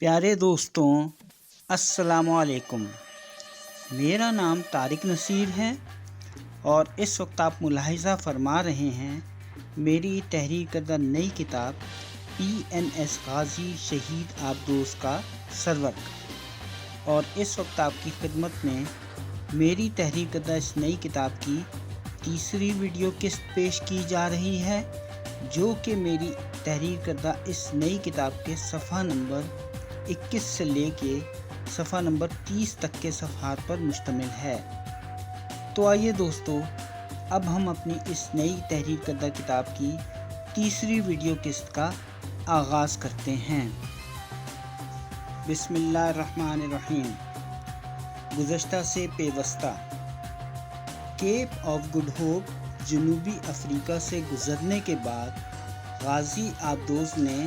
پیارے دوستوں، السلام علیکم۔ میرا نام طارق نصیر ہے اور اس وقت آپ ملاحظہ فرما رہے ہیں میری تحریر کردہ نئی کتاب PNS غازی شہید آبدوز کا سرور کا، اور اس وقت آپ کی خدمت میں میری تحریر کردہ اس نئی کتاب کی تیسری ویڈیو قسط پیش کی جا رہی ہے، جو کہ میری تحریر کردہ اس نئی کتاب کے صفحہ نمبر 21 سے لے کے صفحہ نمبر 30 تک کے صفحات پر مشتمل ہے۔ تو آئیے دوستو، اب ہم اپنی اس نئی تحریر کردہ کتاب کی تیسری ویڈیو قسط کا آغاز کرتے ہیں۔ بسم اللہ الرحمن الرحیم۔ گزشتہ سے پیوستہ۔ کیپ آف گڈ ہوپ جنوبی افریقہ سے گزرنے کے بعد غازی آبدوز نے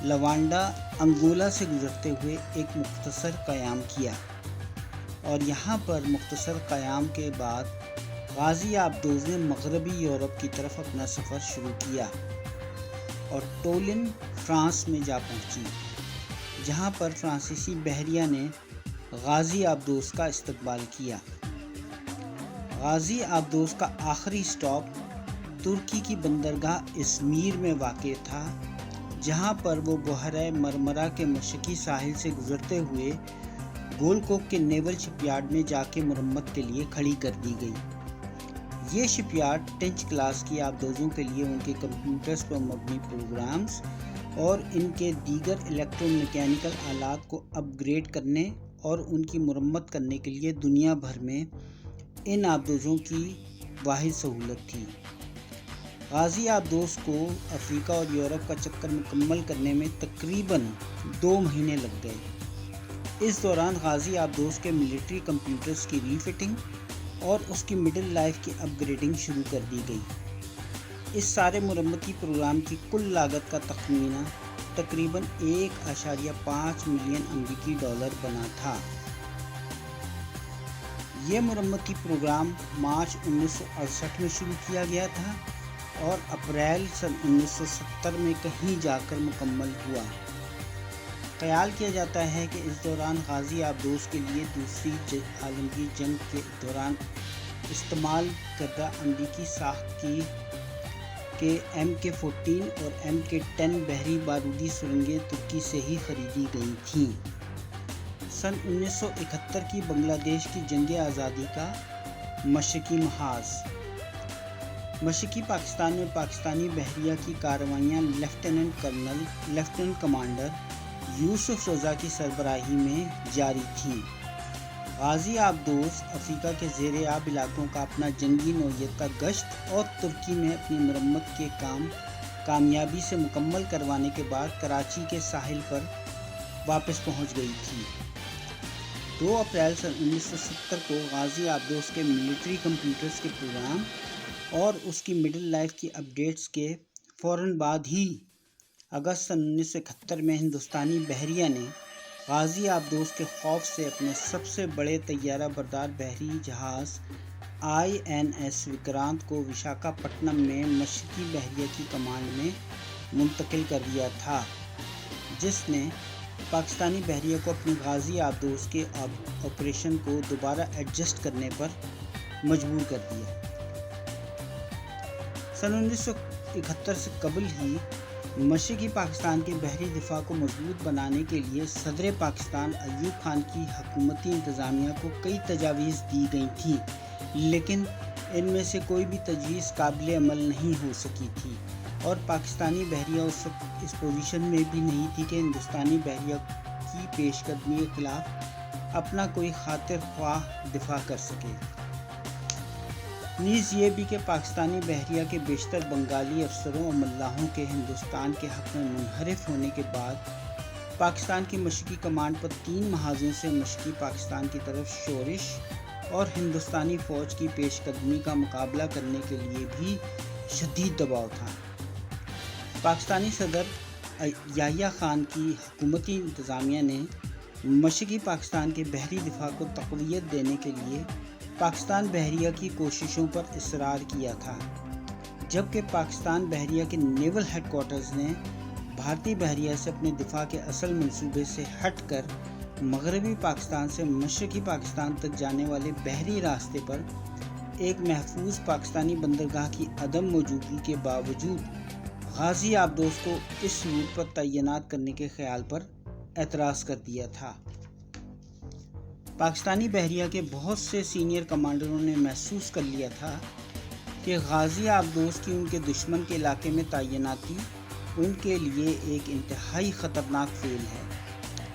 لوانڈا انگولا سے گزرتے ہوئے ایک مختصر قیام کیا، اور یہاں پر مختصر قیام کے بعد غازی آبدوز نے مغربی یورپ کی طرف اپنا سفر شروع کیا اور ٹولن فرانس میں جا پہنچی، جہاں پر فرانسیسی بحریہ نے غازی آبدوز کا استقبال کیا۔ غازی آبدوز کا آخری اسٹاپ ترکی کی بندرگاہ ازمیر میں واقع تھا، جہاں پر وہ بحیرہ مرمرا کے مشرقی ساحل سے گزرتے ہوئے گولکوک کے نیول شپ یارڈ میں جا کے مرمت کے لیے کھڑی کر دی گئی۔ یہ شپ یارڈ ٹینچ کلاس کی آبدوزوں کے لیے ان کے کمپیوٹرز پر مبنی پروگرامز اور ان کے دیگر الیکٹرو میکینیکل آلات کو اپ گریڈ کرنے اور ان کی مرمت کرنے کے لیے دنیا بھر میں ان آبدوزوں کی واحد سہولت تھی۔ غازی آبدوز کو افریقہ اور یورپ کا چکر مکمل کرنے میں تقریباً 2 مہینے لگ گئے۔ اس دوران غازی آبدوز کے ملٹری کمپیوٹرز کی ری فٹنگ اور اس کی مڈل لائف کی اپ گریڈنگ شروع کر دی گئی۔ اس سارے مرمتی پروگرام کی کل لاگت کا تخمینہ تقریباً 1.5 ملین امریکی ڈالر بنا تھا۔ یہ مرمتی پروگرام مارچ 1968 میں شروع کیا گیا تھا اور اپریل سن 1970 میں کہیں جا کر مکمل ہوا۔ خیال کیا جاتا ہے کہ اس دوران غازی آبدوز کے لیے دوسری عالمی جنگ کے دوران استعمال کردہ امریکی ساخت کی MK-14 اور MK-10 بحری بارودی سرنگیں ترکی سے ہی خریدی گئی تھیں۔ سن 1971 کی بنگلہ دیش کی جنگ آزادی کا مشرقی محاذ۔ مشرقی پاکستان میں پاکستانی بحریہ کی کارروائیاں لیفٹیننٹ کمانڈر یوسف رضا کی سربراہی میں جاری تھیں۔ غازی آبدوز افریقہ کے زیر آب علاقوں کا اپنا جنگی نوعیت کا گشت اور ترکی میں اپنی مرمت کے کام کامیابی سے مکمل کروانے کے بعد کراچی کے ساحل پر واپس پہنچ گئی تھی۔ 2 اپریل سن 1970 کو غازی آبدوز کے ملٹری کمپیوٹرز کے پروگرام اور اس کی مڈل لائف کی اپ ڈیٹس کے فوراً بعد ہی اگست سن 1971 میں ہندوستانی بحریہ نے غازی آبدوز کے خوف سے اپنے سب سے بڑے طیارہ بردار بحری جہاز INS وکرانت کو وشاکھاپٹنم میں مشرقی بحریہ کی کمانڈ میں منتقل کر دیا تھا، جس نے پاکستانی بحریہ کو اپنی غازی آبدوز کے آپریشن کو دوبارہ ایڈجسٹ کرنے پر مجبور کر دیا۔ سن 1971 سے قبل ہی مشرقی پاکستان کے بحری دفاع کو مضبوط بنانے کے لیے صدر پاکستان ایوب خان کی حکومتی انتظامیہ کو کئی تجاویز دی گئی تھیں، لیکن ان میں سے کوئی بھی تجویز قابل عمل نہیں ہو سکی تھی، اور پاکستانی بحریہ اس پوزیشن میں بھی نہیں تھی کہ ہندوستانی بحریہ کی پیش قدمی کے خلاف اپنا کوئی خاطر خواہ دفاع کر سکے۔ نیز یہ بھی کہ پاکستانی بحریہ کے بیشتر بنگالی افسروں اور ملاحوں کے ہندوستان کے حق میں منحرف ہونے کے بعد پاکستان کی مشرقی کمانڈ پر 3 محاذوں سے مشرقی پاکستان کی طرف شورش اور ہندوستانی فوج کی پیش قدمی کا مقابلہ کرنے کے لیے بھی شدید دباؤ تھا۔ پاکستانی صدر یحییٰ خان کی حکومتی انتظامیہ نے مشرقی پاکستان کے بحری دفاع کو تقویت دینے کے لیے پاکستان بحریہ کی کوششوں پر اصرار کیا تھا، جبکہ پاکستان بحریہ کے نیول ہیڈ کوارٹرز نے بھارتی بحریہ سے اپنے دفاع کے اصل منصوبے سے ہٹ کر مغربی پاکستان سے مشرقی پاکستان تک جانے والے بحری راستے پر ایک محفوظ پاکستانی بندرگاہ کی عدم موجودگی کے باوجود غازی آبدوز کو اس روٹ پر تعینات کرنے کے خیال پر اعتراض کر دیا تھا۔ پاکستانی بحریہ کے بہت سے سینئر کمانڈروں نے محسوس کر لیا تھا کہ غازی آبدوز کی ان کے دشمن کے علاقے میں تعیناتی ان کے لیے ایک انتہائی خطرناک فعل ہے،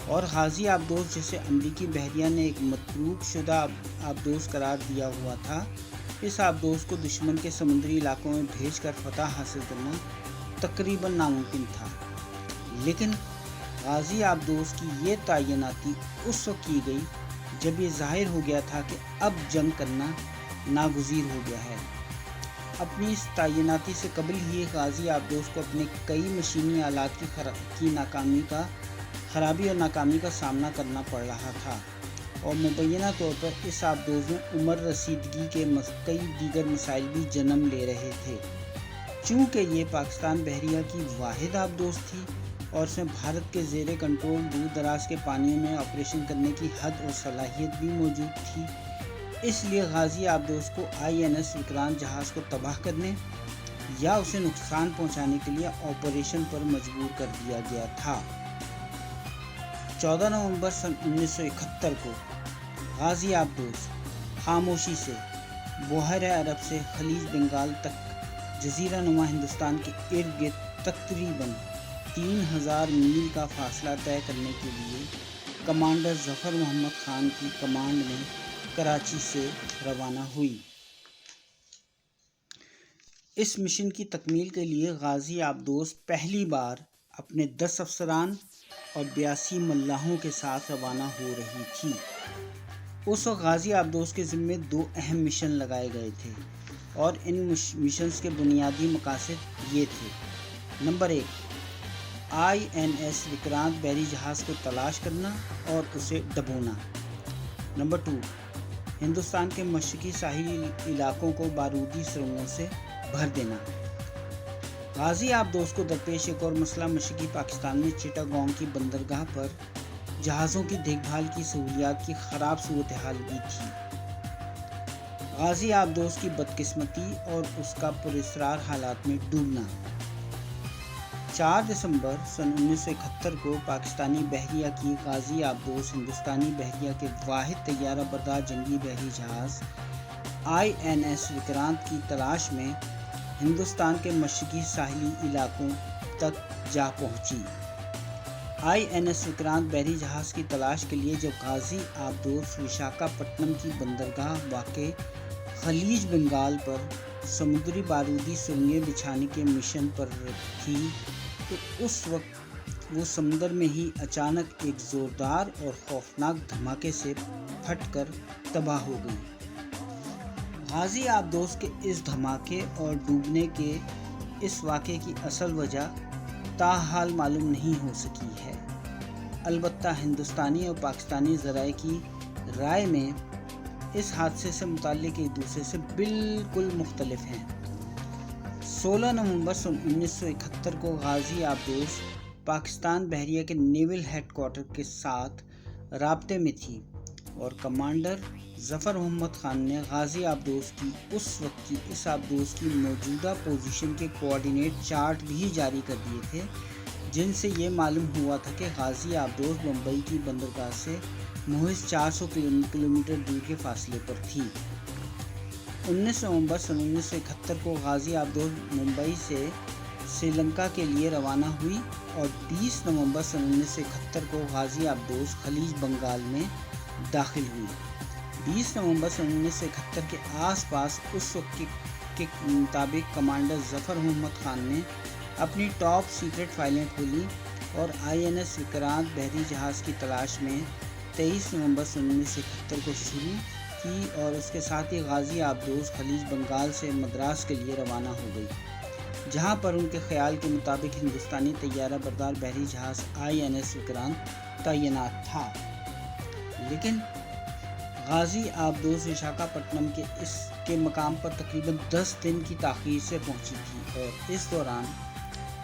اور غازی آبدوز جسے امریکی بحریہ نے ایک متروک شدہ آبدوز قرار دیا ہوا تھا، اس آبدوز کو دشمن کے سمندری علاقوں میں بھیج کر فتح حاصل کرنا تقریباً ناممکن تھا۔ لیکن غازی آبدوز کی یہ تعیناتی اس وقت کی گئی جب یہ ظاہر ہو گیا تھا کہ اب جنگ کرنا ناگزیر ہو گیا ہے۔ اپنی اس تعیناتی سے قبل ہی غازی آبدوز کو اپنے کئی مشینی آلات کی خرابی اور ناکامی کا سامنا کرنا پڑ رہا تھا، اور مبینہ طور پر اس آبدوز میں عمر رسیدگی کے کئی دیگر مسائل بھی جنم لے رہے تھے۔ چونکہ یہ پاکستان بحریہ کی واحد آبدوز تھی اور اس میں بھارت کے زیر کنٹرول دور دراز کے پانیوں میں آپریشن کرنے کی حد اور صلاحیت بھی موجود تھی، اس لیے غازی آبدوز کو INS وکرانت جہاز کو تباہ کرنے یا اسے نقصان پہنچانے کے لیے آپریشن پر مجبور کر دیا گیا تھا۔ 14 نومبر سن 1971 کو غازی آبدوز خاموشی سے بحیرہ عرب سے خلیج بنگال تک جزیرہ نما ہندوستان کے ارد گرد تقریباً 3000 میل کا فاصلہ طے کرنے کے لیے کمانڈر ظفر محمد خان کی کمانڈ میں کراچی سے روانہ ہوئی۔ اس مشن کی تکمیل کے لیے غازی آبدوز پہلی بار اپنے 10 افسران اور 82 ملاحوں کے ساتھ روانہ ہو رہی تھی۔ اس وقت غازی آبدوز کے ذمے 2 اہم مشن لگائے گئے تھے، اور ان مشنز کے بنیادی مقاصد یہ تھے: نمبر 1، INS وکرانت بحری جہاز کو تلاش کرنا اور اسے ڈبونا۔ نمبر 2، ہندوستان کے مشرقی ساحلی علاقوں کو بارودی سرنگوں سے بھر دینا۔ غازی آبدوز کو درپیش ایک اور مسئلہ مشرقی پاکستان میں چٹاگانگ کی بندرگاہ پر جہازوں کی دیکھ بھال کی سہولیات کی خراب صورتحال بھی تھی۔ غازی آبدوز کی بدقسمتی اور اس کا پراسرار حالات میں ڈوبنا۔ 4 دسمبر سن 1971 کو پاکستانی بحریہ کی غازی آبدوز ہندوستانی بحریہ کے واحد طیارہ بردار جنگی بحری جہاز INS وکرانت کی تلاش میں ہندوستان کے مشرقی ساحلی علاقوں تک جا پہنچی۔ INS وکرانت بحری جہاز کی تلاش کے لیے جب غازی آبدوز وشاکھاپٹنم کی بندرگاہ واقع خلیج بنگال پر سمندری بارودی سرنگیں بچھانے کے مشن پر تھی، تو اس وقت وہ سمندر میں ہی اچانک ایک زوردار اور خوفناک دھماکے سے پھٹ کر تباہ ہو گئی۔ غازی آبدوز کے اس دھماکے اور ڈوبنے کے اس واقعے کی اصل وجہ تاحال معلوم نہیں ہو سکی ہے، البتہ ہندوستانی اور پاکستانی ذرائع کی رائے میں اس حادثے سے متعلق ایک دوسرے سے بالکل مختلف ہیں۔ 16 نومبر سن 1971 کو غازی آبدوز پاکستان بحریہ کے نیول ہیڈ کوارٹر کے ساتھ رابطے میں تھی، اور کمانڈر ظفر محمد خان نے غازی آبدوز کی اس وقت کی اس آبدوز کی موجودہ پوزیشن کے کوآرڈینیٹ چارٹ بھی جاری کر دیے تھے، جن سے یہ معلوم ہوا تھا کہ غازی آبدوز ممبئی کی بندرگاہ سے محض 400 کلومیٹر دور کے فاصلے پر تھی۔ 19 نومبر سن 1971 کو غازی آبدوز ممبئی سے سری لنکا کے لیے روانہ ہوئی، اور 20 نومبر سن 1971 کو غازی آبدوز خلیج بنگال میں داخل ہوئی۔ 20 نومبر سن 1971 کے آس پاس اس وقت کے مطابق کمانڈر ظفر محمد خان نے اپنی ٹاپ سیکرٹ فائلیں کھولی اور INS وکرانت بحری جہاز کی تلاش میں 23 نومبر سن 1971 کو شروع کی، اور اس کے ساتھ ہی غازی آبدوز خلیج بنگال سے مدراس کے لیے روانہ ہو گئی، جہاں پر ان کے خیال کے مطابق ہندوستانی طیارہ بردار بحری جہاز INS وکرانت تعینات تھا۔ لیکن غازی آبدوز وشاکھاپٹنم کے مقام پر تقریباً 10 دن کی تاخیر سے پہنچی تھی، اور اس دوران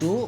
2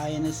INS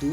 2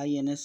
INS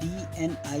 DNI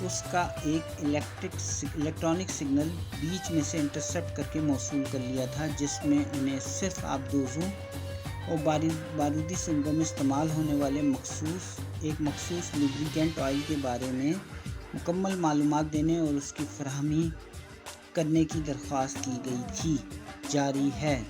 اس کا ایک الیکٹرانک سگنل بیچ میں سے انٹرسپٹ کر کے موصول کر لیا تھا، جس میں انہیں صرف آبدوزوں اور بارودی سنگوں میں استعمال ہونے والے ایک مخصوص لوبریکینٹ آئل کے بارے میں مکمل معلومات دینے اور اس کی فراہمی کرنے کی درخواست کی گئی تھی۔ جاری ہے۔